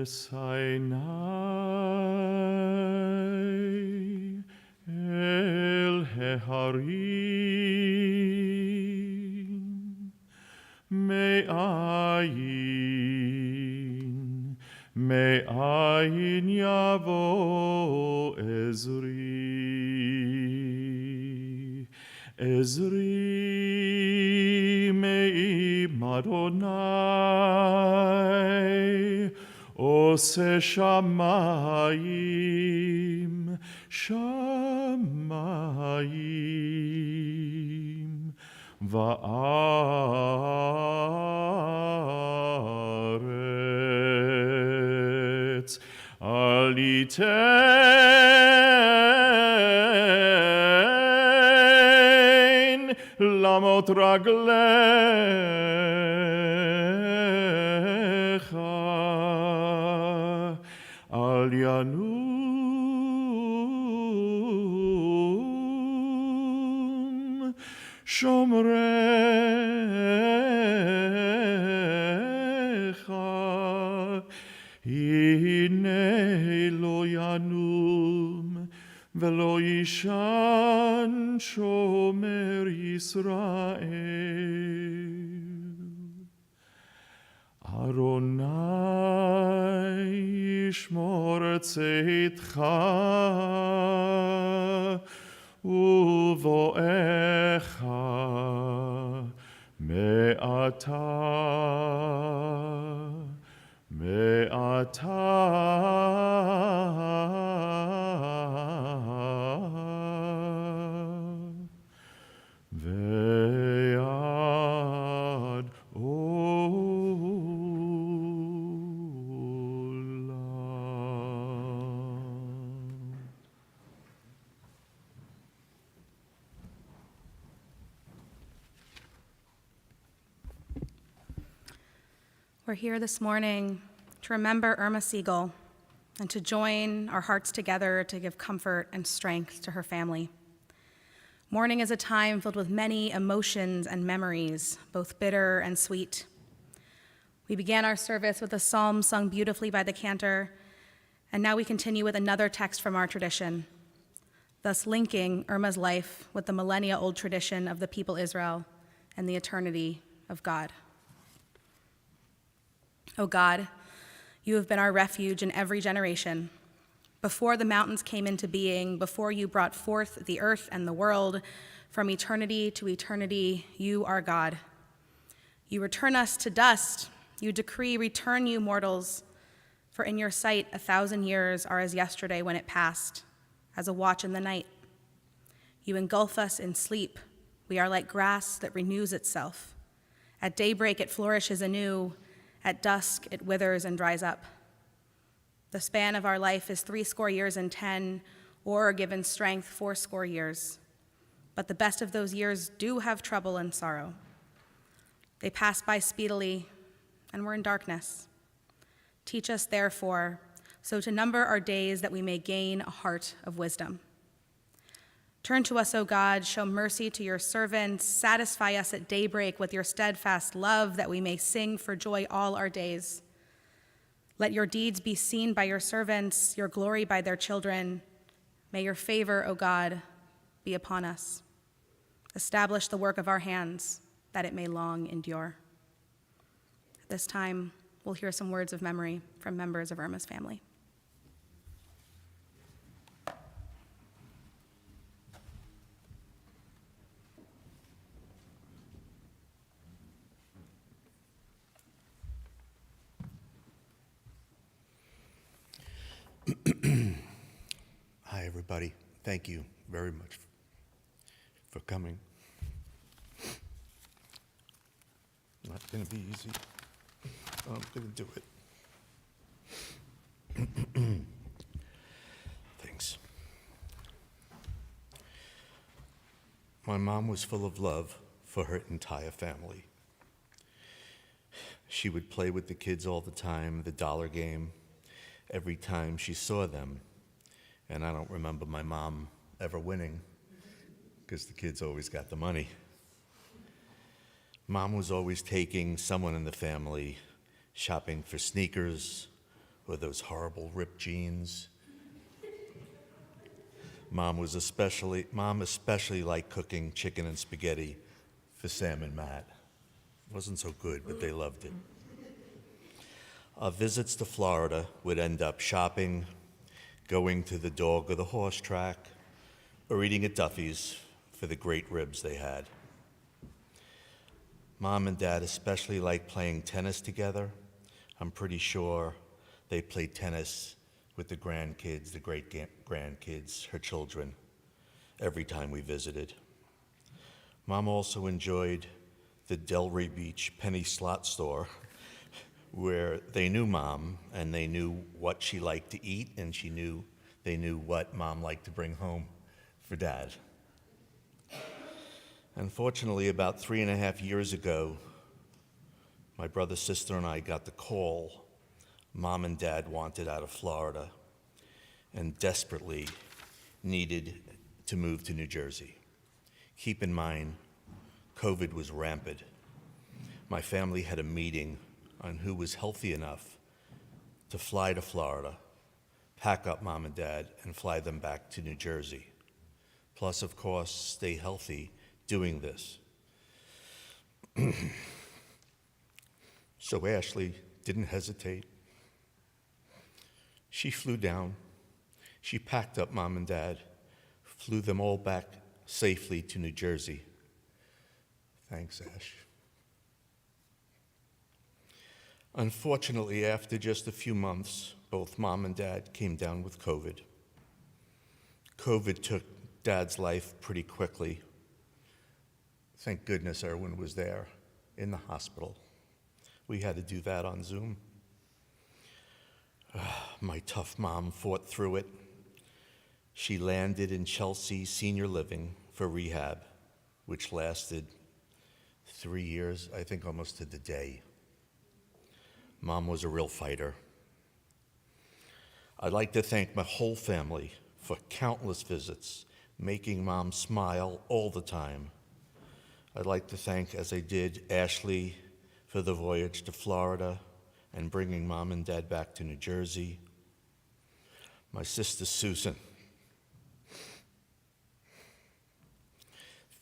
Esainai el heharim me'ayin yavo Ezri me'im Adonai Ose shamayim va'aretz alitein lamot raglecha al yanum shomrecha hine lo yanum velo yishan shomer Yisrael Adonai yishmor tzeitcha uvoecha me'ata ve'ad olam. We're here this morning to remember Irma Siegel and to join our hearts together to give comfort and strength to her family. Mourning is a time filled with many emotions and memories, both bitter and sweet. We began our service with a psalm sung beautifully by the cantor, and now we continue with another text from our tradition, thus linking Irma's life with the millennia-old tradition of the people Israel and the eternity of God. O God, you have been our refuge in every generation. Before the mountains came into being, before you brought forth the earth and the world, from eternity to eternity, you are God. You return us to dust. You decree, return you mortals. For in your sight 1,000 years are as yesterday when it passed, as a watch in the night. You engulf us in sleep. We are like grass that renews itself. At daybreak it flourishes anew. At dusk it withers and dries up. The span of our life is 80 years and 10, or given strength 80 years. But the best of those years do have trouble and sorrow. They pass by speedily, and we're in darkness. Teach us, therefore, so to number our days that we may gain a heart of wisdom. Turn to us, O God, show mercy to your servants, satisfy us at daybreak with your steadfast love, that we may sing for joy all our days. Let your deeds be seen by your servants, your glory by their children. May your favor, O God, be upon us. Establish the work of our hands, that it may long endure. At this time, we'll hear some words of memory from members of Irma's family. Hi, everybody. Thank you very much for coming. Not going to be easy. I'm going to do it. Thanks. My mom was full of love for her entire family. She would play with the kids all the time, the dollar game, every time she saw them. And I don't remember my mom ever winning, because the kids always got the money. Mom was always taking someone in the family shopping for sneakers or those horrible ripped jeans. Mom especially liked cooking chicken and spaghetti for Sam and Matt. It wasn't so good, but they loved it. Our visits to Florida would end up shopping, going to the dog or the horse track, or eating at Duffy's for the great ribs they had. Mom and Dad especially liked playing tennis together. I'm pretty sure they played tennis with the grandkids, the great-grandkids, her children, every time we visited. Mom also enjoyed the Delray Beach penny slot store, where they knew Mom and they knew what she liked to eat, and they knew what Mom liked to bring home for Dad. Unfortunately, about 3.5 years ago, my brother, sister, and I got the call Mom and Dad wanted out of Florida and desperately needed to move to New Jersey. Keep in mind, COVID was rampant. My family had a meeting on who was healthy enough to fly to Florida, pack up Mom and Dad, and fly them back to New Jersey. Plus, of course, stay healthy doing this. So Ashley didn't hesitate. She flew down. She packed up Mom and Dad, flew them all back safely to New Jersey. Thanks, Ash. Unfortunately, after just a few months, both Mom and Dad came down with COVID. COVID took Dad's life pretty quickly. Thank goodness Erwin was there in the hospital. We had to do that on Zoom. My tough mom fought through it. She landed in Chelsea Senior Living for rehab, which lasted 3 years, I think almost to the day. Mom was a real fighter. I'd like to thank my whole family for countless visits, making Mom smile all the time. I'd like to thank, as I did, Ashley for the voyage to Florida and bringing Mom and Dad back to New Jersey. My sister Susan,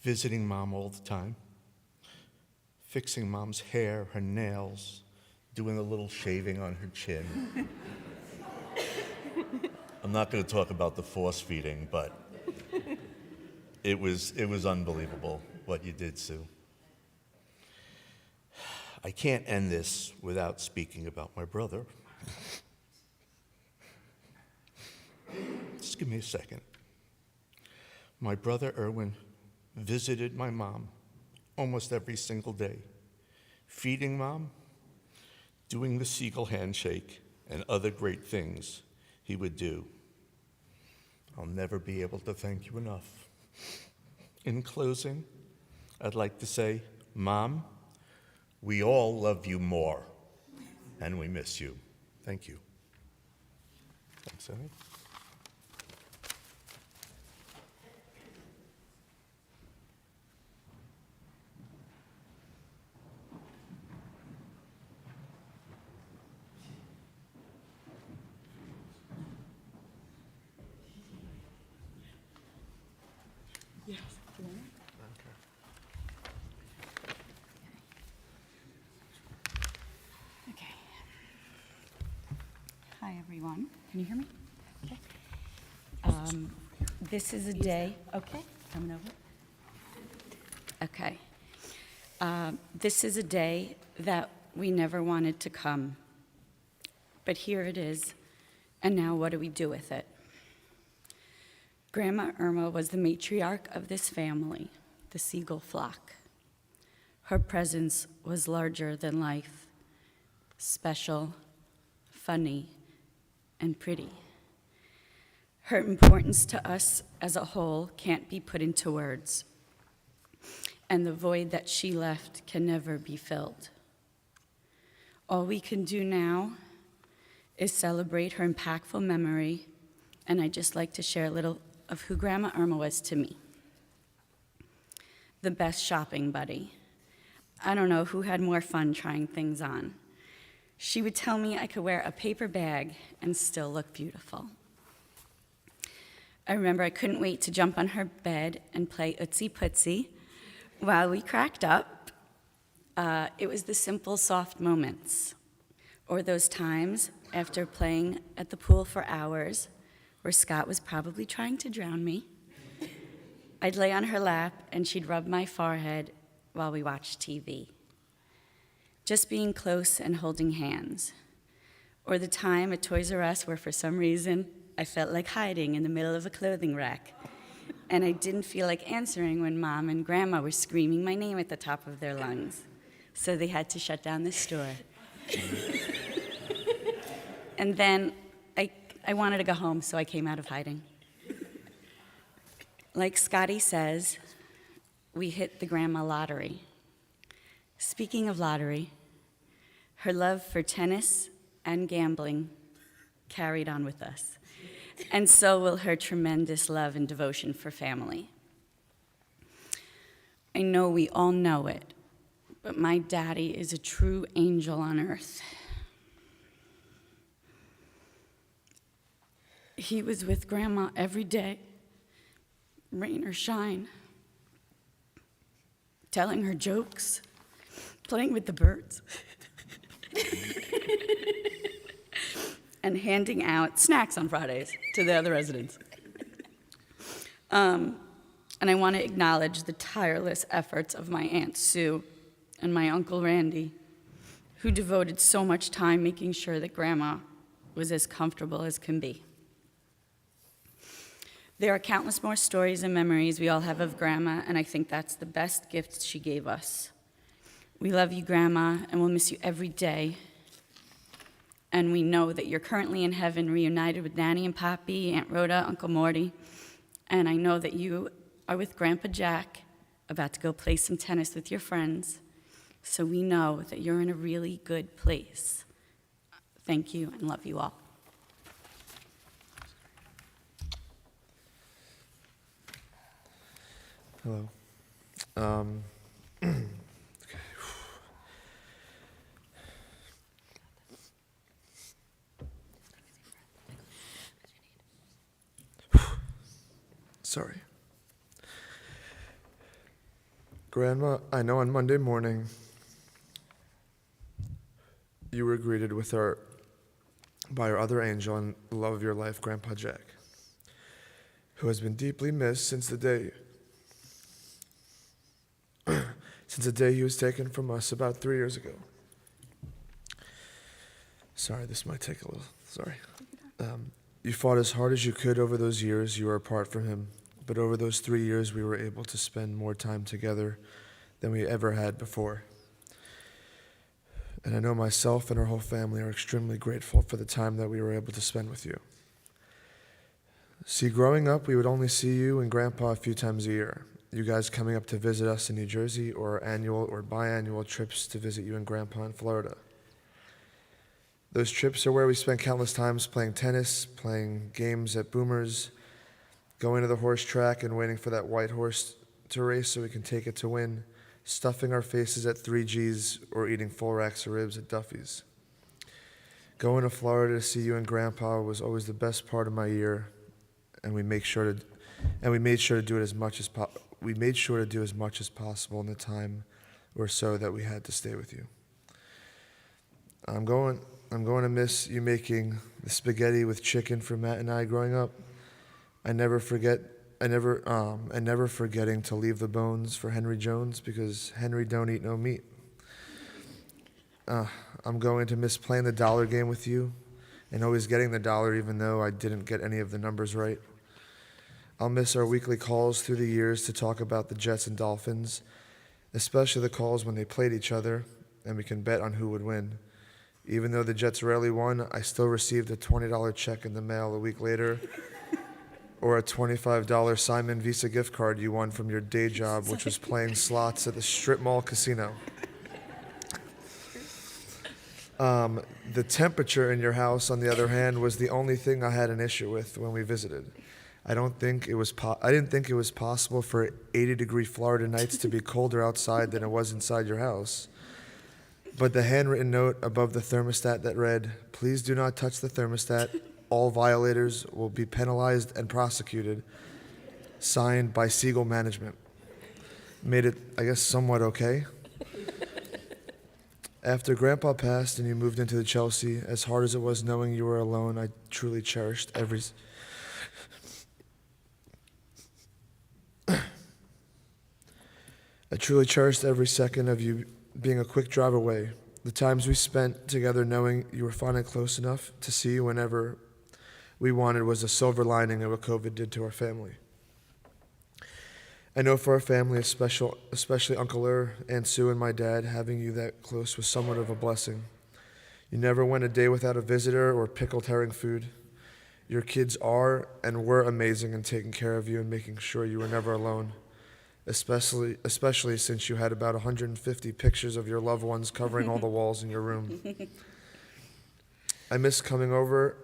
visiting Mom all the time, fixing Mom's hair, her nails, doing a little shaving on her chin. I'm not going to talk about the force feeding, but it was unbelievable what you did, Sue. I can't end this without speaking about my brother. Just give me a second. My brother Erwin visited my mom almost every single day, feeding Mom, doing the Siegel handshake, and other great things he would do. I'll never be able to thank you enough. In closing, I'd like to say, Mom, we all love you more, and we miss you. Thank you. Thanks, Annie. Yes. Okay. Hi, everyone. Can you hear me? Okay. This is a day. Okay. Coming over. Okay. This is a day that we never wanted to come, but here it is, and now what do we do with it? Grandma Irma was the matriarch of this family, the Siegel flock. Her presence was larger than life, special, funny, and pretty. Her importance to us as a whole can't be put into words, and the void that she left can never be filled. All we can do now is celebrate her impactful memory, and I'd just like to share a little of who Grandma Irma was to me. The best shopping buddy. I don't know who had more fun trying things on. She would tell me I could wear a paper bag and still look beautiful. I remember I couldn't wait to jump on her bed and play Ootsie Pootsie while we cracked up. It was the simple, soft moments, or those times after playing at the pool for hours where Scott was probably trying to drown me. I'd lay on her lap and she'd rub my forehead while we watched TV. Just being close and holding hands. Or the time at Toys R Us where for some reason I felt like hiding in the middle of a clothing rack. And I didn't feel like answering when Mom and Grandma were screaming my name at the top of their lungs. So they had to shut down the store. And then I wanted to go home, so I came out of hiding. Like Scotty says, we hit the grandma lottery. Speaking of lottery, her love for tennis and gambling carried on with us, and so will her tremendous love and devotion for family. I know we all know it, but my daddy is a true angel on earth. He was with Grandma every day, rain or shine, telling her jokes, playing with the birds, and handing out snacks on Fridays to the other residents. And I want to acknowledge the tireless efforts of my Aunt Sue and my Uncle Randy, who devoted so much time making sure that Grandma was as comfortable as can be. There are countless more stories and memories we all have of Grandma, and I think that's the best gift she gave us. We love you, Grandma, and we'll miss you every day. And we know that you're currently in heaven, reunited with Nanny and Poppy, Aunt Rhoda, Uncle Morty. And I know that you are with Grandpa Jack, about to go play some tennis with your friends. So we know that you're in a really good place. Thank you, and love you all. Hello. Okay. Sorry. Grandma, I know on Monday morning you were greeted by our other angel and the love of your life, Grandpa Jack, who has been deeply missed since the day he was taken from us about 3 years ago. Sorry, this might take a little, sorry. You fought as hard as you could over those years you were apart from him, but over those 3 years we were able to spend more time together than we ever had before. And I know myself and our whole family are extremely grateful for the time that we were able to spend with you. See, growing up, we would only see you and Grandpa a few times a year. You guys coming up to visit us in New Jersey, or annual or biannual trips to visit you and Grandpa in Florida. Those trips are where we spent countless times playing tennis, playing games at Boomers, going to the horse track and waiting for that white horse to race so we can take it to win, stuffing our faces at 3Gs or eating full racks of ribs at Duffy's. Going to Florida to see you and Grandpa was always the best part of my year, and we made sure to do as much as possible in the time or so that we had to stay with you. I'm going to miss you making the spaghetti with chicken for Matt and I growing up. And never forgetting to leave the bones for Henry Jones, because Henry don't eat no meat. I'm going to miss playing the dollar game with you and always getting the dollar even though I didn't get any of the numbers right. I'll miss our weekly calls through the years to talk about the Jets and Dolphins, especially the calls when they played each other and we can bet on who would win. Even though the Jets rarely won, I still received a $20 check in the mail a week later, or a $25 Simon Visa gift card you won from your day job, which was playing slots at the strip mall casino. The temperature in your house, on the other hand, was the only thing I had an issue with when we visited. I didn't think it was possible for 80-degree Florida nights to be colder outside than it was inside your house. but the handwritten note above the thermostat that read, "Please do not touch the thermostat. All violators will be penalized and prosecuted," signed by Siegel management, made it, I guess, somewhat okay. After Grandpa passed and you moved into the Chelsea, as hard as it was knowing you were alone, I truly cherished every second of you being a quick drive away. The times we spent together knowing you were finally close enough to see you whenever we wanted was a silver lining of what COVID did to our family. I know for our family, especially Uncle Aunt Sue, and my dad, having you that close was somewhat of a blessing. You never went a day without a visitor or pickled herring food. Your kids are and were amazing in taking care of you and making sure you were never alone, especially since you had about 150 pictures of your loved ones covering all the walls in your room. I miss coming over.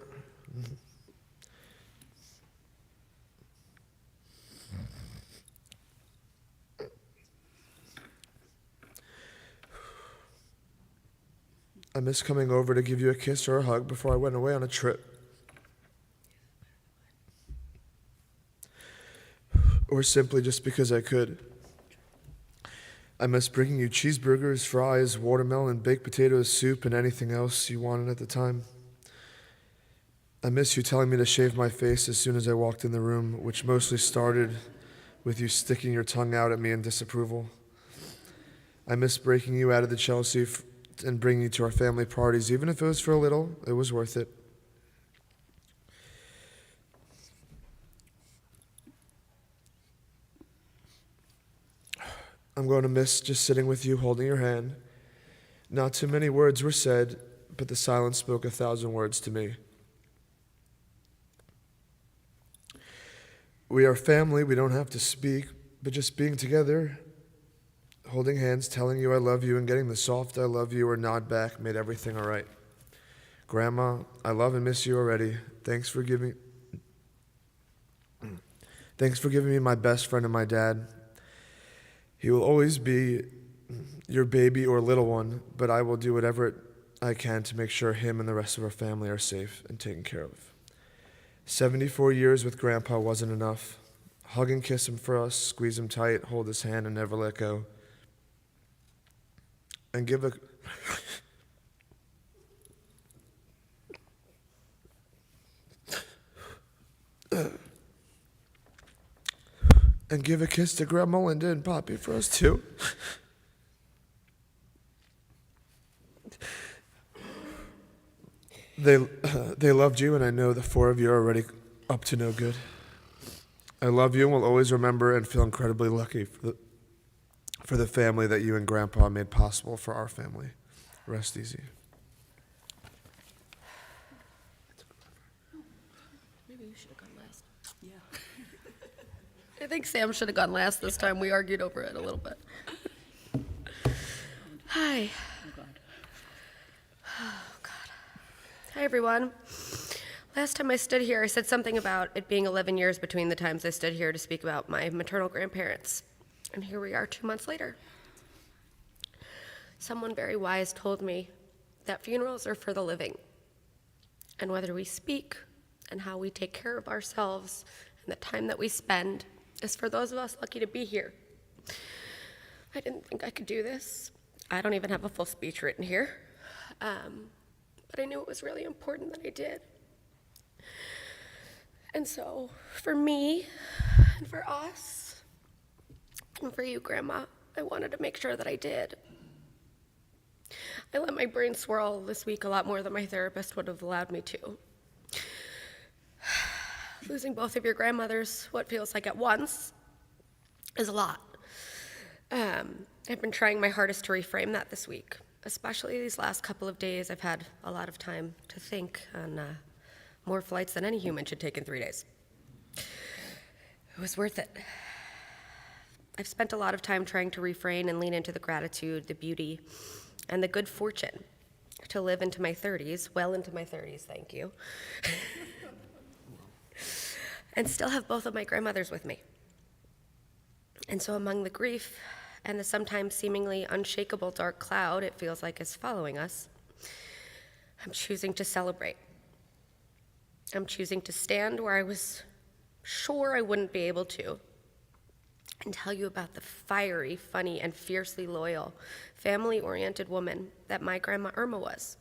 I miss coming over to give you a kiss or a hug before I went away on a trip. Or simply just because I could. I miss bringing you cheeseburgers, fries, watermelon, baked potatoes, soup, and anything else you wanted at the time. I miss you telling me to shave my face as soon as I walked in the room, which mostly started with you sticking your tongue out at me in disapproval. I miss breaking you out of the Chelsea and bringing you to our family parties. Even if it was for a little, it was worth it. I'm going to miss just sitting with you, holding your hand. Not too many words were said, but the silence spoke 1,000 words to me. We are family. We don't have to speak, but just being together, holding hands, telling you I love you, and getting the soft I love you or nod back made everything all right. Grandma, I love and miss you already. Thanks for giving me my best friend and my dad. He will always be your baby or little one, but I will do whatever I can to make sure him and the rest of our family are safe and taken care of. 74 years with Grandpa wasn't enough. Hug and kiss him for us, squeeze him tight, hold his hand, and never let go. And give a kiss to Grandma Linda and Poppy for us too. They loved you, and I know the four of you are already up to no good. I love you and will always remember and feel incredibly lucky for the family that you and Grandpa made possible for our family. Rest easy. Maybe you should have gone last. Yeah. I think Sam should have gone last this time. We argued over it a little bit. Hi. Oh, God. Hi, everyone. Last time I stood here, I said something about it being 11 years between the times I stood here to speak about my maternal grandparents. And here we are 2 months later. Someone very wise told me that funerals are for the living. And whether we speak and how we take care of ourselves and the time that we spend is for those of us lucky to be here. I didn't think I could do this. I don't even have a full speech written here. But I knew it was really important that I did. And so, for me, and for us, and for you, Grandma, I wanted to make sure that I did. I let my brain swirl this week a lot more than my therapist would have allowed me to. Losing both of your grandmothers, what feels like at once, is a lot. I've been trying my hardest to reframe that this week. Especially these last couple of days, I've had a lot of time to think on more flights than any human should take in 3 days. It was worth it. I've spent a lot of time trying to refrain and lean into the gratitude, the beauty, and the good fortune to live into my 30s, well into my 30s, thank you, and still have both of my grandmothers with me. And so among the grief and the sometimes seemingly unshakable dark cloud it feels like is following us, I'm choosing to celebrate. I'm choosing to stand where I was sure I wouldn't be able to and tell you about the fiery, funny, and fiercely loyal, family-oriented woman that my grandma Irma was.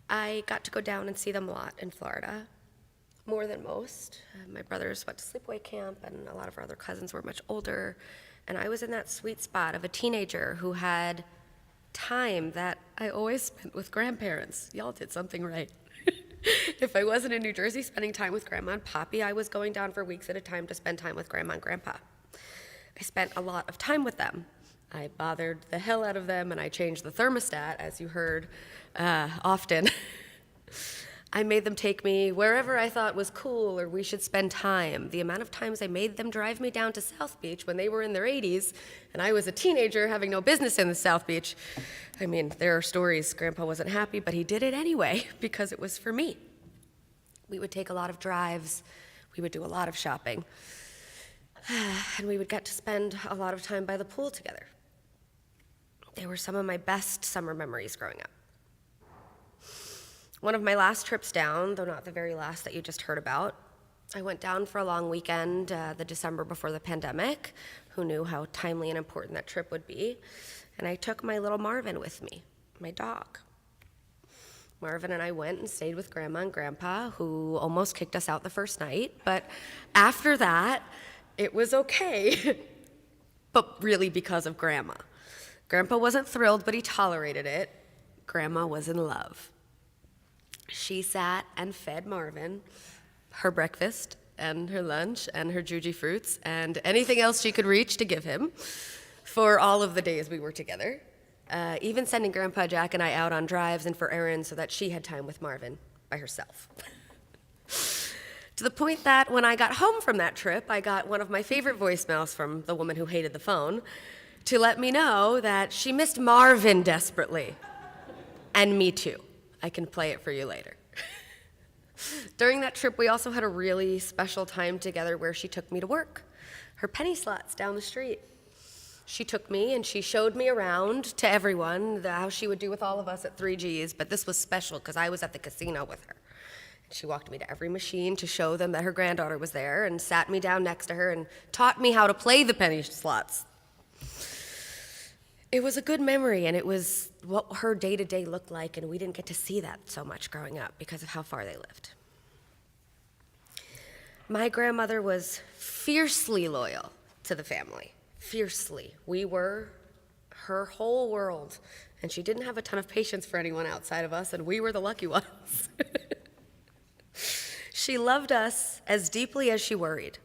I got to go down and see them a lot in Florida, more than most. My brothers went to sleepaway camp, and a lot of our other cousins were much older, and I was in that sweet spot of a teenager who had time that I always spent with grandparents. Y'all did something right. If I wasn't in New Jersey spending time with Grandma and Poppy, I was going down for weeks at a time to spend time with Grandma and Grandpa. I spent a lot of time with them. I bothered the hell out of them, and I changed the thermostat, as you heard often. I made them take me wherever I thought was cool or we should spend time. The amount of times I made them drive me down to South Beach when they were in their 80s, and I was a teenager having no business in the South Beach. I mean, there are stories Grandpa wasn't happy, but he did it anyway because it was for me. We would take a lot of drives. We would do a lot of shopping. And we would get to spend a lot of time by the pool together. They were some of my best summer memories growing up. One of my last trips down, though not the very last that you just heard about, I went down for a long weekend the December before the pandemic. Who knew how timely and important that trip would be? And I took my little Marvin with me, my dog. Marvin and I went and stayed with Grandma and Grandpa, who almost kicked us out the first night. But after that, it was okay. But really because of Grandma. Grandpa wasn't thrilled, but he tolerated it. Grandma was in love. She sat and fed Marvin her breakfast and her lunch and her juji fruits and anything else she could reach to give him for all of the days we were together, even sending Grandpa Jack and I out on drives and for errands so that she had time with Marvin by herself. To the point that when I got home from that trip, I got one of my favorite voicemails from the woman who hated the phone to let me know that she missed Marvin desperately. And me too. I can play it for you later. During that trip, we also had a really special time together where she took me to work, her penny slots down the street. She took me and she showed me around to everyone how she would do with all of us at 3Gs, but this was special because I was at the casino with her. She walked me to every machine to show them that her granddaughter was there and sat me down next to her and taught me how to play the penny slots. It was a good memory, and it was what her day-to-day looked like, and we didn't get to see that so much growing up because of how far they lived. My grandmother was fiercely loyal to the family, fiercely. We were her whole world, and she didn't have a ton of patience for anyone outside of us, and we were the lucky ones. She loved us as deeply as she worried,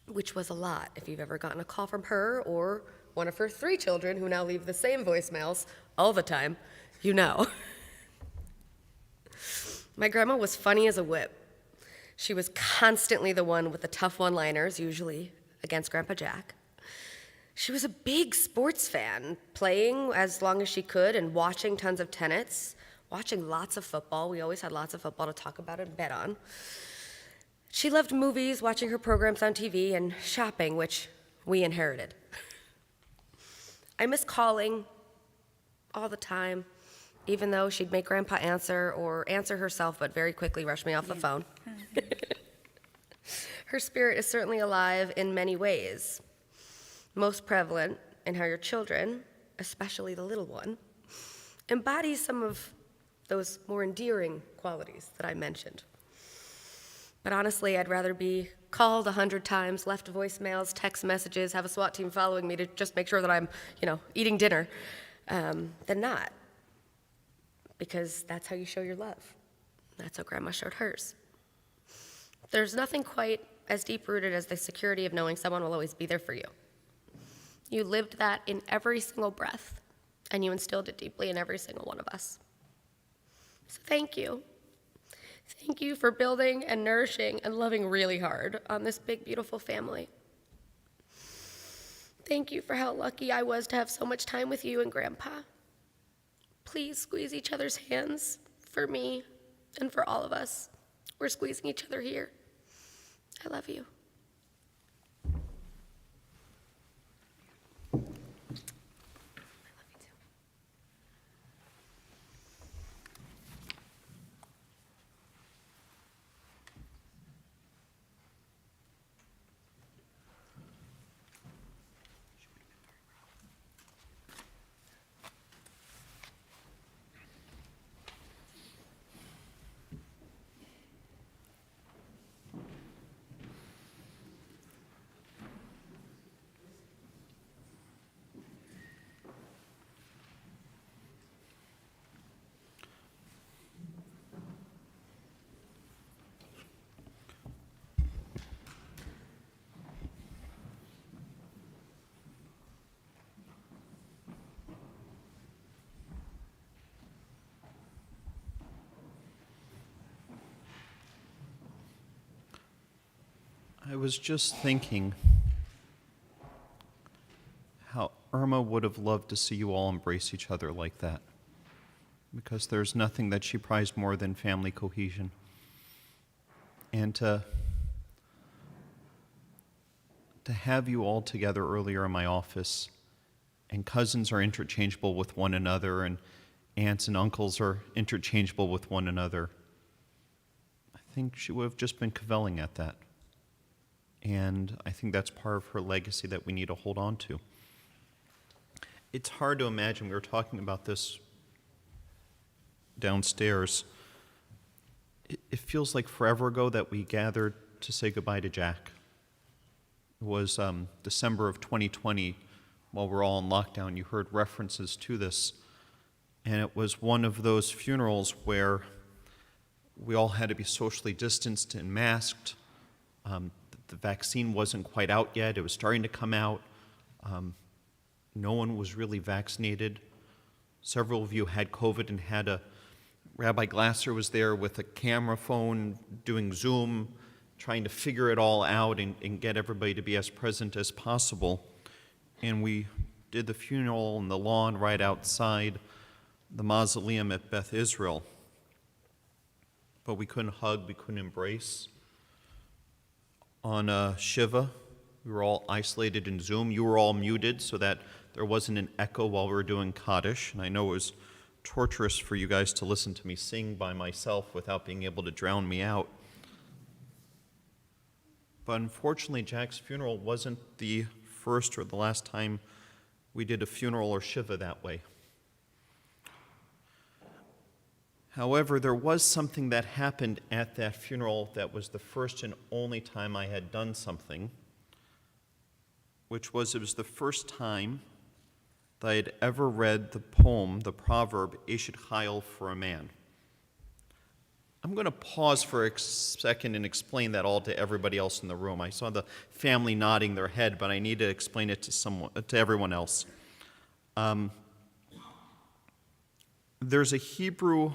which was a lot if you've ever gotten a call from her or one of her 3 children who now leave the same voicemails all the time, you know. My grandma was funny as a whip. She was constantly the one with the tough one-liners, usually against Grandpa Jack. She was a big sports fan, playing as long as she could and watching tons of tennis, watching lots of football. We always had lots of football to talk about and bet on. She loved movies, watching her programs on TV, and shopping, which we inherited. I miss calling all the time, even though she'd make Grandpa answer or answer herself, but very quickly rush me off the phone. Her spirit is certainly alive in many ways, most prevalent in how your children, especially the little one, embodies some of those more endearing qualities that I mentioned. But honestly, I'd rather be called 100 times, left voicemails, text messages, have a SWAT team following me to just make sure that I'm, eating dinner, than not. Because that's how you show your love. That's how Grandma showed hers. There's nothing quite as deep-rooted as the security of knowing someone will always be there for you. You lived that in every single breath, and you instilled it deeply in every single one of us. So thank you. Thank you for building and nourishing and loving really hard on this big, beautiful family. Thank you for how lucky I was to have so much time with you and Grandpa. Please squeeze each other's hands for me and for all of us. We're squeezing each other here. I love you. I was just thinking how Irma would have loved to see you all embrace each other like that, because there's nothing that she prized more than family cohesion. And to have you all together earlier in my office, and cousins are interchangeable with one another, and aunts and uncles are interchangeable with one another, I think she would have just been cavilling at that. And I think that's part of her legacy that we need to hold on to. It's hard to imagine, we were talking about this downstairs, it feels like forever ago that we gathered to say goodbye to Jack. It was December of 2020, while we're all in lockdown. You heard references to this, and it was one of those funerals where we all had to be socially distanced and masked. The vaccine wasn't quite out yet. It was starting to come out. No one was really vaccinated. Several of you had COVID and had Rabbi Glasser was there with a camera phone doing Zoom, trying to figure it all out and get everybody to be as present as possible. And we did the funeral on the lawn right outside the mausoleum at Beth Israel. But we couldn't hug, we couldn't embrace. On Shiva, we were all isolated in Zoom. You were all muted so that there wasn't an echo while we were doing Kaddish. And I know it was torturous for you guys to listen to me sing by myself without being able to drown me out. But unfortunately, Jack's funeral wasn't the first or the last time we did a funeral or Shiva that way. However, there was something that happened at that funeral that was the first and only time I had done something, which was it was the first time that I had ever read the poem, the proverb, Eshet Chayil for a man. I'm going to pause for a second and explain that all to everybody else in the room. I saw the family nodding their head, but I need to explain it to everyone else. There's a Hebrew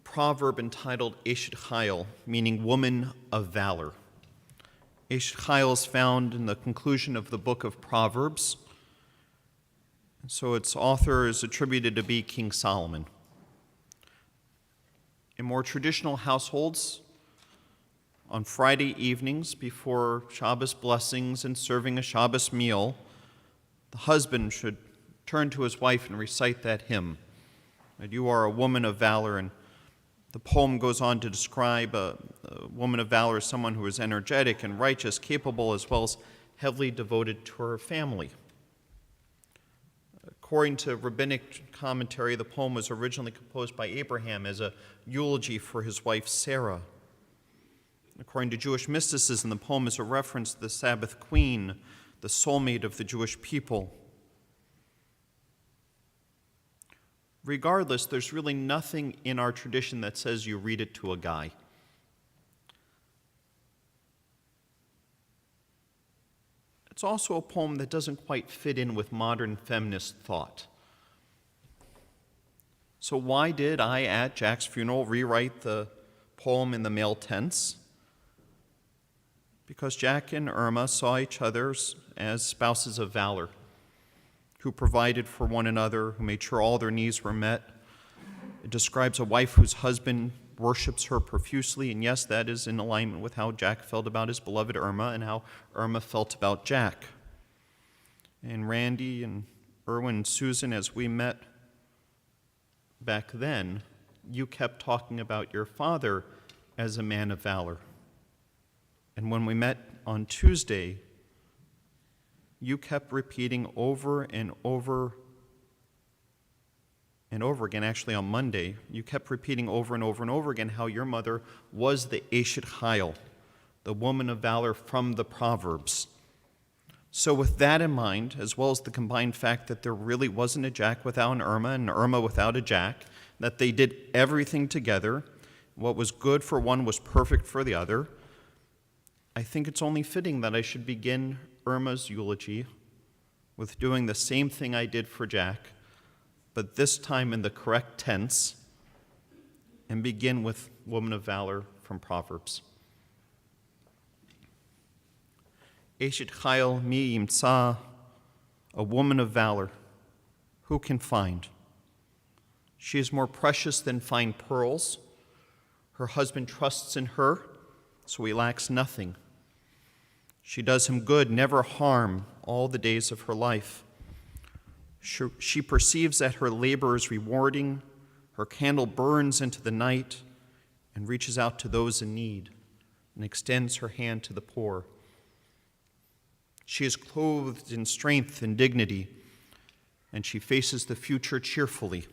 proverb entitled Eshet Chayil, meaning woman of valor. Eshet Chayil is found in the conclusion of the book of Proverbs. So its author is attributed to be King Solomon. In more traditional households, on Friday evenings before Shabbos blessings and serving a Shabbos meal, the husband should turn to his wife and recite that hymn, that you are a woman of valor. And the poem goes on to describe a woman of valor as someone who is energetic and righteous, capable, as well as heavily devoted to her family. According to rabbinic commentary, the poem was originally composed by Abraham as a eulogy for his wife Sarah. According to Jewish mysticism, the poem is a reference to the Sabbath queen, the soulmate of the Jewish people. Regardless, there's really nothing in our tradition that says you read it to a guy. It's also a poem that doesn't quite fit in with modern feminist thought. So why did I, at Jack's funeral, rewrite the poem in the male tense? Because Jack and Irma saw each other as spouses of valor, who provided for one another, who made sure all their needs were met. It describes a wife whose husband worships her profusely, and yes, that is in alignment with how Jack felt about his beloved Irma and how Irma felt about Jack. And Randy and Erwin and Susan, as we met back then, you kept talking about your father as a man of valor. And when we met on Tuesday, you kept repeating over and over and over again, actually on Monday, you kept repeating over and over and over again how your mother was the Eshet Chayil, the woman of valor from the Proverbs. So with that in mind, as well as the combined fact that there really wasn't a Jack without an Irma and Irma without a Jack, that they did everything together, what was good for one was perfect for the other, I think it's only fitting that I should begin Irma's eulogy with doing the same thing I did for Jack, but this time in the correct tense, and begin with woman of valor from Proverbs. Eshet Chayil mi yimtza, a woman of valor, who can find? She is more precious than fine pearls. Her husband trusts in her, so he lacks nothing. She does him good, never harm, all the days of her life. She perceives that her labor is rewarding. Her candle burns into the night and reaches out to those in need and extends her hand to the poor. She is clothed in strength and dignity, and she faces the future cheerfully.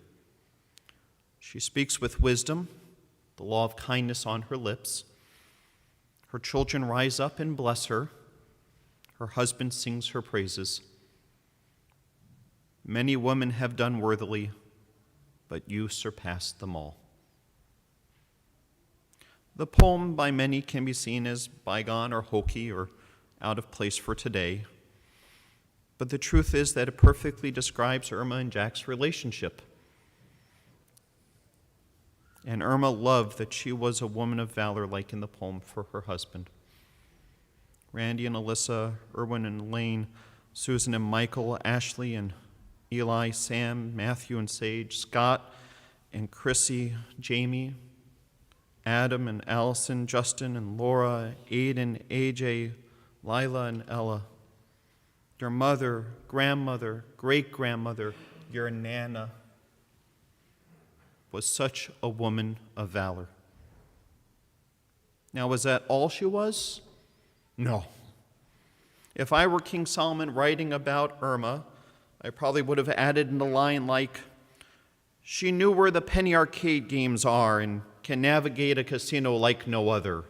She speaks with wisdom, the law of kindness on her lips. Her children rise up and bless her. Her husband sings her praises. Many women have done worthily, but you surpassed them all. The poem by many can be seen as bygone or hokey or out of place for today, but the truth is that it perfectly describes Irma and Jack's relationship. And Irma loved that she was a woman of valor, like in the poem, for her husband. Randy and Alyssa, Erwin and Elaine, Susan and Michael, Ashley and Eli, Sam, Matthew and Sage, Scott and Chrissy, Jamie, Adam and Allison, Justin and Laura, Aiden, AJ, Lila and Ella, your mother, grandmother, great-grandmother, your Nana, was such a woman of valor. Now, was that all she was? No. If I were King Solomon writing about Irma, I probably would have added in a line like, she knew where the penny arcade games are and can navigate a casino like no other.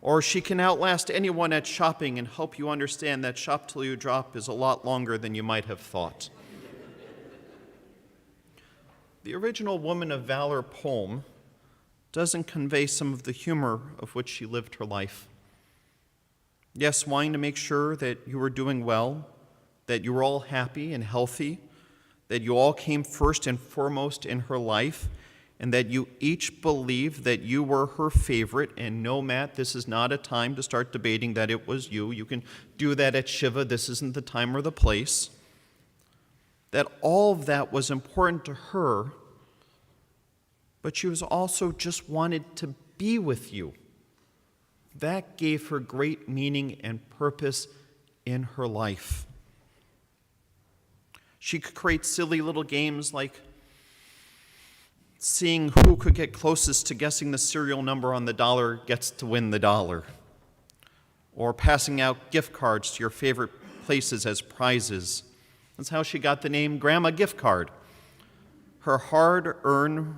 Or she can outlast anyone at shopping and help you understand that shop till you drop is a lot longer than you might have thought. The original Woman of Valor poem doesn't convey some of the humor of which she lived her life. Yes, wanting to make sure that you were doing well, that you were all happy and healthy, that you all came first and foremost in her life, and that you each believed that you were her favorite. And no, Matt, this is not a time to start debating that it was you. You can do that at Shiva. This isn't the time or the place. That all of that was important to her, but she was also just wanted to be with you. That gave her great meaning and purpose in her life. She could create silly little games like seeing who could get closest to guessing the serial number on the dollar gets to win the dollar, or passing out gift cards to your favorite places as prizes. That's how she got the name Grandma Gift Card. Her hard-won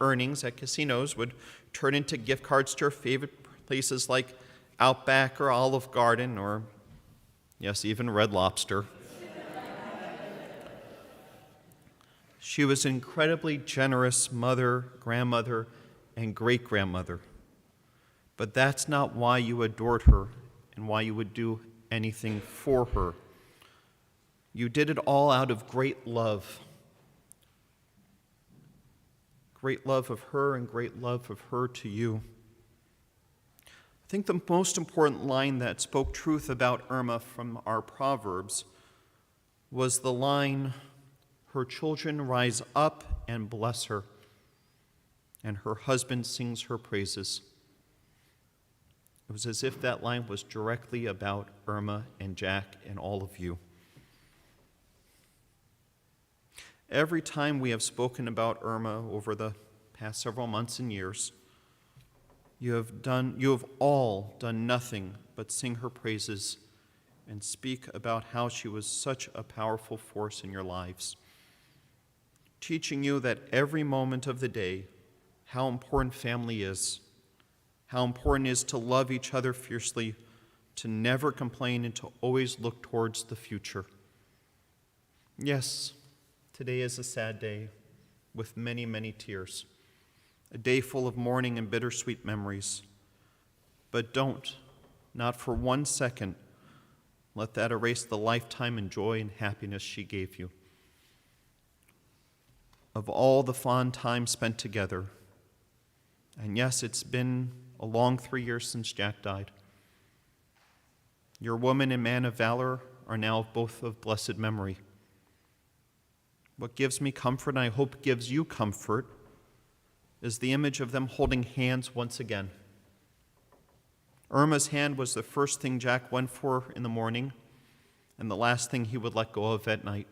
earnings at casinos would turn into gift cards to her favorite places like Outback or Olive Garden or, yes, even Red Lobster. She was an incredibly generous mother, grandmother, and great-grandmother. But that's not why you adored her and why you would do anything for her. You did it all out of great love. Great love of her and great love of her to you. I think the most important line that spoke truth about Irma from our Proverbs was the line, her children rise up and bless her, and her husband sings her praises. It was as if that line was directly about Irma and Jack and all of you. Every time we have spoken about Irma over the past several months and years, you have all done nothing but sing her praises and speak about how she was such a powerful force in your lives, teaching you that every moment of the day, how important family is, how important it is to love each other fiercely, to never complain, and to always look towards the future. Yes, today is a sad day with many, many tears, a day full of mourning and bittersweet memories. But don't, not for 1 second, let that erase the lifetime and joy and happiness she gave you. Of all the fond time spent together, and yes, it's been a long 3 years since Jack died, Your woman and man of valor are now both of blessed memory. What gives me comfort, and I hope gives you comfort, is the image of them holding hands once again. Irma's hand was the first thing Jack went for in the morning and the last thing he would let go of at night.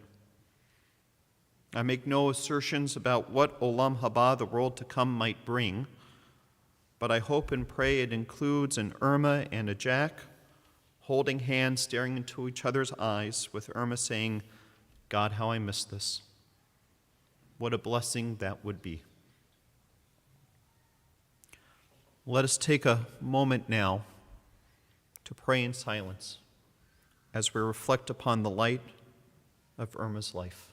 I make no assertions about what Olam Haba, the world to come, might bring, but I hope and pray it includes an Irma and a Jack holding hands, staring into each other's eyes, with Irma saying, "God, how I miss this." What a blessing that would be. Let us take a moment now to pray in silence as we reflect upon the light of Irma's life.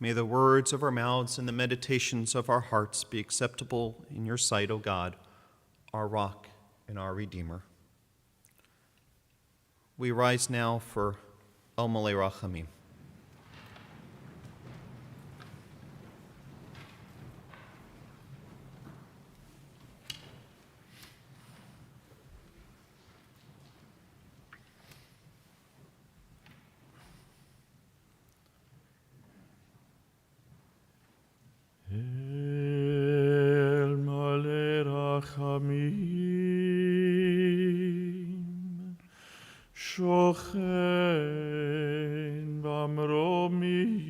May the words of our mouths and the meditations of our hearts be acceptable in your sight, O God, our rock and our Redeemer. We rise now for El Malei Rachamim. El Malei Rachamim, Shochen Bamromim,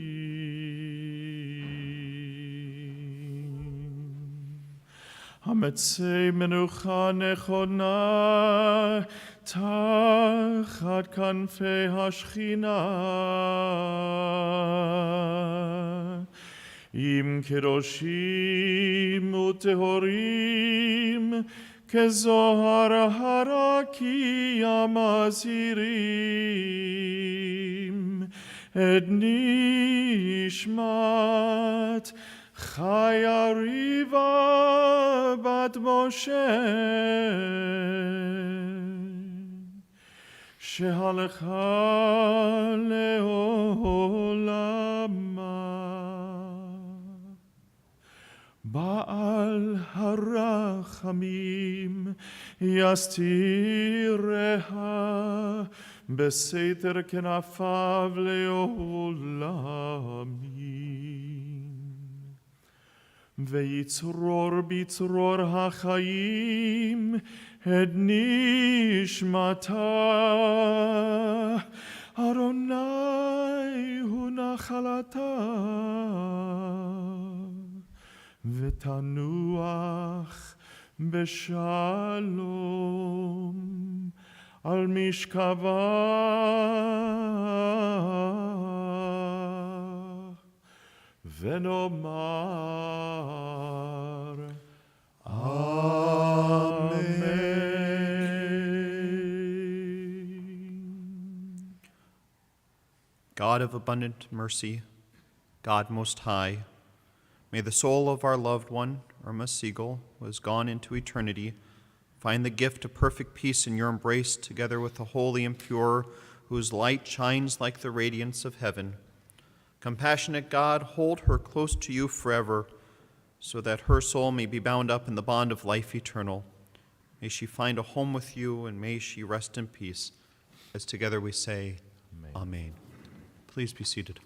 Hametzei Menucha Nechona Tachat Kanfei Hashchina, Im Kedoshim Utehorim Kezohar Harakim Azirim Et Nishmat Chaya Riva Bat Moshe Shehalcha Leolama Baal harachamim yastireha beseter kenafav leolamim veitzror bitzror hachayim et nishmata Adonai hu nachalata ותנוח בשלום על משכבה ונאמר Amen. God of abundant mercy, God most high, may the soul of our loved one, Irma Siegel, who has gone into eternity, find the gift of perfect peace in your embrace, together with the holy and pure, whose light shines like the radiance of heaven. Compassionate God, hold her close to you forever, so that her soul may be bound up in the bond of life eternal. May she find a home with you, and may she rest in peace, as together we say, Amen. Please be seated.